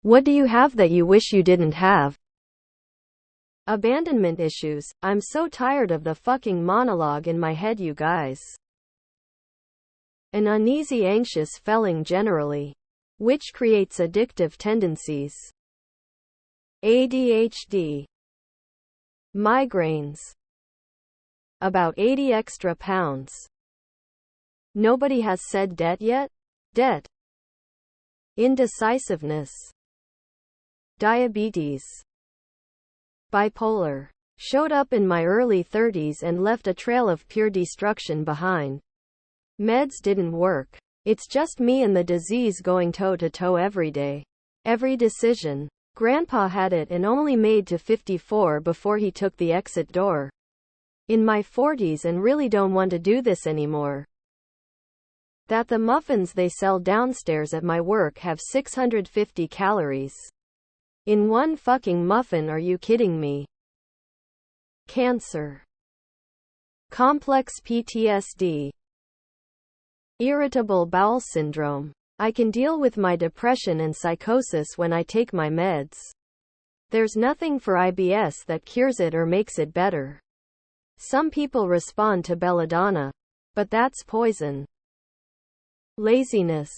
What do you have that you wish you didn't have? Abandonment issues. I'm so tired of the fucking monologue in my head, you guys. An uneasy, anxious feeling generally, which creates addictive tendencies. ADHD. Migraines. About 80 extra pounds. Nobody has said debt yet? Debt. Indecisiveness. Diabetes. Bipolar. Showed up in my early 30s and left a trail of pure destruction behind. Meds didn't work. It's just me and the disease going toe to toe every day. Every decision. Grandpa had it and only made to 54 before he took the exit door. In my 40s and really don't want to do this anymore. That the muffins they sell downstairs at my work have 650 calories. In one fucking muffin, are you kidding me? Cancer. Complex PTSD. Irritable bowel syndrome. I can deal with my depression and psychosis when I take my meds. There's nothing for IBS that cures it or makes it better. Some people respond to belladonna, but that's poison. Laziness.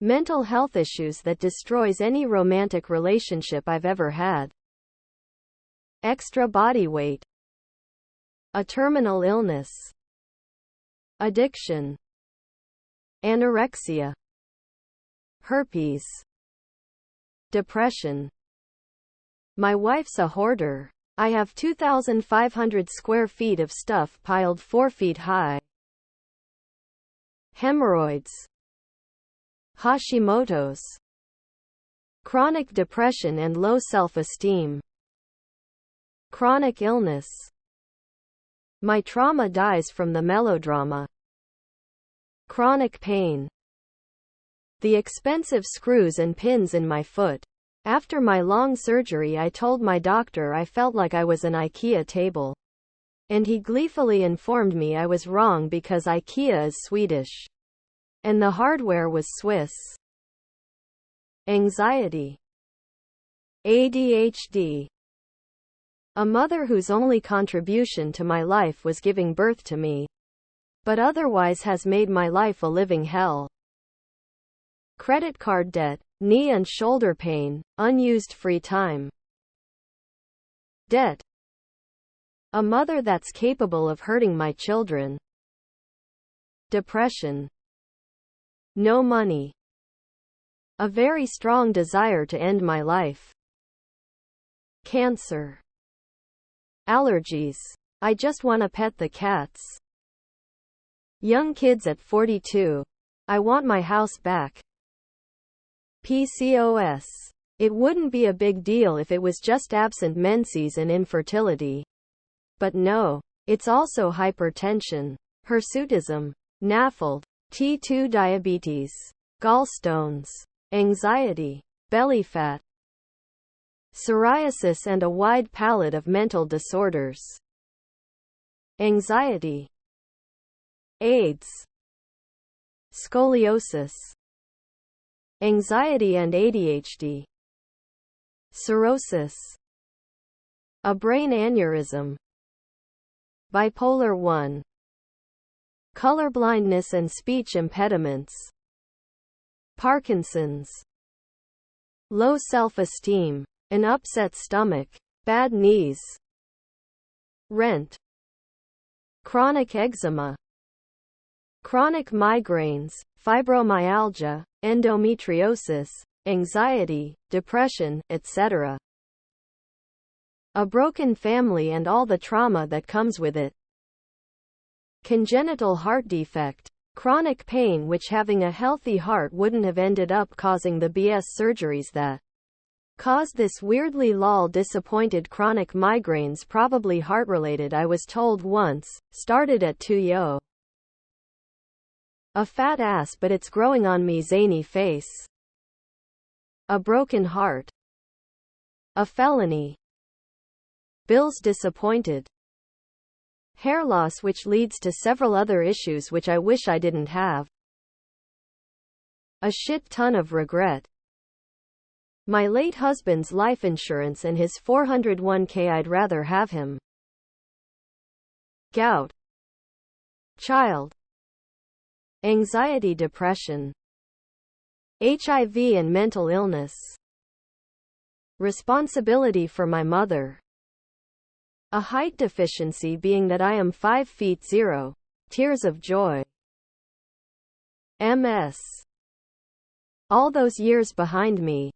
Mental health issues that destroys any romantic relationship I've ever had. Extra body weight. A terminal illness. Addiction. Anorexia. Herpes. Depression. My wife's a hoarder. I have 2,500 square feet of stuff piled 4 feet high. Hemorrhoids. Hashimoto's. Chronic depression and low self-esteem. Chronic illness. My trauma dies from the melodrama. Chronic pain. The expensive screws and pins in my foot. After my long surgery, I told my doctor I felt like I was an IKEA table. And he gleefully informed me I was wrong because IKEA is Swedish. And the hardware was Swiss. Anxiety. ADHD. A mother whose only contribution to my life was giving birth to me, but otherwise has made my life a living hell. Credit card debt, knee and shoulder pain, unused free time. Debt. A mother that's capable of hurting my children. Depression. No money. A very strong desire to end my life. Cancer. Allergies. I just want to pet the cats. Young kids at 42. I want my house back. PCOS. It wouldn't be a big deal if it was just absent menses and infertility. But no, it's also hypertension, hirsutism, NAFLD, T2 diabetes, gallstones, anxiety, belly fat, psoriasis and a wide palette of mental disorders. Anxiety. AIDS. Scoliosis. Anxiety and ADHD. Cirrhosis. A brain aneurysm. Bipolar 1. Colorblindness and speech impediments. Parkinson's. Low self-esteem. An upset stomach. Bad knees. Rent. Chronic eczema. Chronic migraines, fibromyalgia, endometriosis, anxiety, depression, etc. A broken family and all the trauma that comes with it. Congenital heart defect. Chronic pain which having a healthy heart wouldn't have ended up causing the BS surgeries that caused this weirdly disappointed chronic migraines, probably heart-related, I was told once, started at 2 A fat ass but it's growing on me, zany face. A broken heart. A felony. Bills disappointed. Hair loss which leads to several other issues which I wish I didn't have. A shit ton of regret. My late husband's life insurance and his 401k. I'd rather have him. Gout. Child. Anxiety, depression. HIV and mental illness. Responsibility for my mother. A height deficiency, being that I am 5 feet 0. Tears of joy. MS. All those years behind me.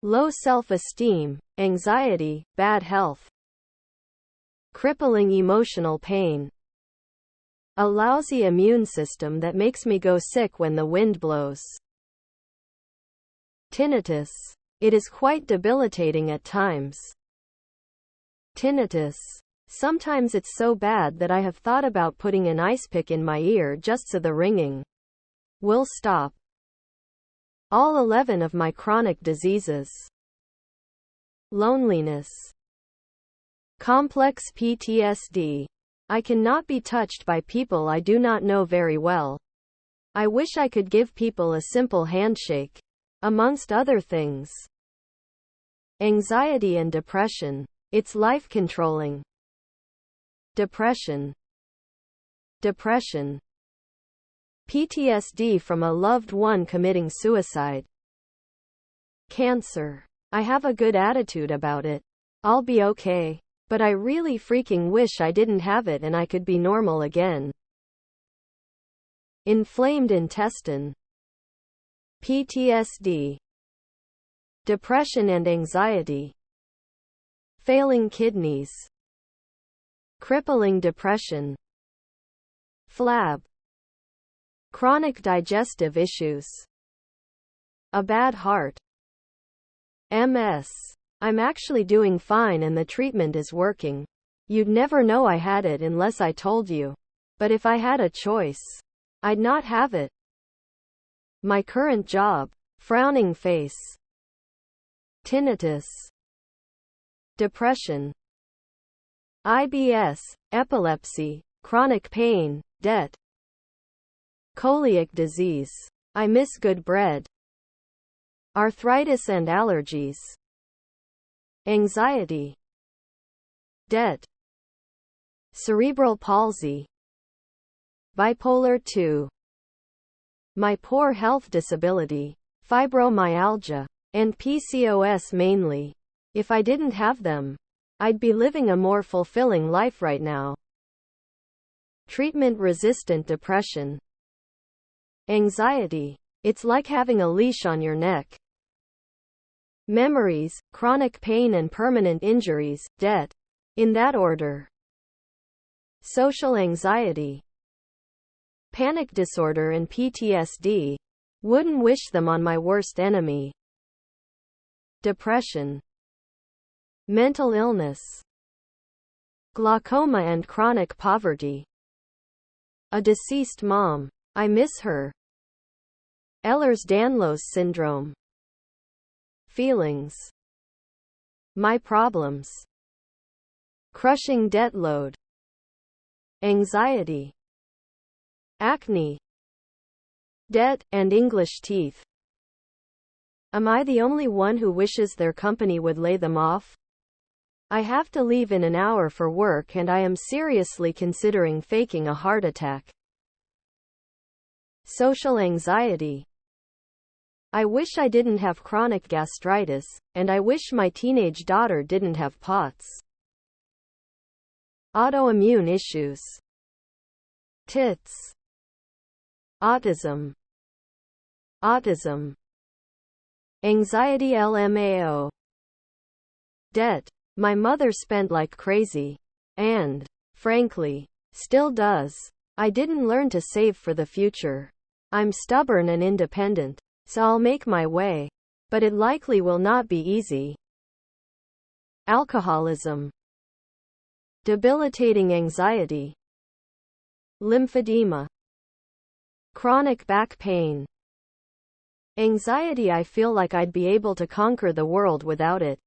Low self-esteem, anxiety, bad health. Crippling emotional pain. A lousy immune system that makes me go sick when the wind blows. Tinnitus. It is quite debilitating at times. Tinnitus. Sometimes it's so bad that I have thought about putting an ice pick in my ear just so the ringing will stop. All 11 of my chronic diseases. Loneliness. Complex PTSD. I cannot be touched by people I do not know very well. I wish I could give people a simple handshake, amongst other things. Anxiety and depression. It's life-controlling. Depression. Depression. PTSD from a loved one committing suicide. Cancer. I have a good attitude about it. I'll be okay. But I really freaking wish I didn't have it and I could be normal again. Inflamed intestine. PTSD. Depression and anxiety. Failing kidneys. Crippling depression. Flab. Chronic digestive issues. A bad heart. MS. I'm actually doing fine and the treatment is working. You'd never know I had it unless I told you. But if I had a choice, I'd not have it. My current job. Frowning face. Tinnitus. Depression. IBS, epilepsy, chronic pain, debt. Celiac disease. I miss good bread. Arthritis and allergies. Anxiety. Debt. Cerebral palsy. Bipolar 2. My poor health disability. Fibromyalgia. And PCOS mainly. If I didn't have them, I'd be living a more fulfilling life right now. Treatment-resistant depression. Anxiety. It's like having a leash on your neck. Memories, chronic pain and permanent injuries, debt. In that order. Social anxiety. Panic disorder and PTSD. Wouldn't wish them on my worst enemy. Depression. Mental illness. Glaucoma and chronic poverty. A deceased mom. I miss her. Ehlers-Danlos syndrome. Feelings. My problems. Crushing debt load. Anxiety. Acne. Debt, and English teeth. Am I the only one who wishes their company would lay them off? I have to leave in an hour for work and I am seriously considering faking a heart attack. Social anxiety. I wish I didn't have chronic gastritis, and I wish my teenage daughter didn't have POTS. Autoimmune issues. Tits. Autism. Autism. Anxiety LMAO. Debt. My mother spent like crazy. And, frankly, still does. I didn't learn to save for the future. I'm stubborn and independent, so I'll make my way. But it likely will not be easy. Alcoholism. Debilitating anxiety. Lymphedema. Chronic back pain. Anxiety. I feel like I'd be able to conquer the world without it.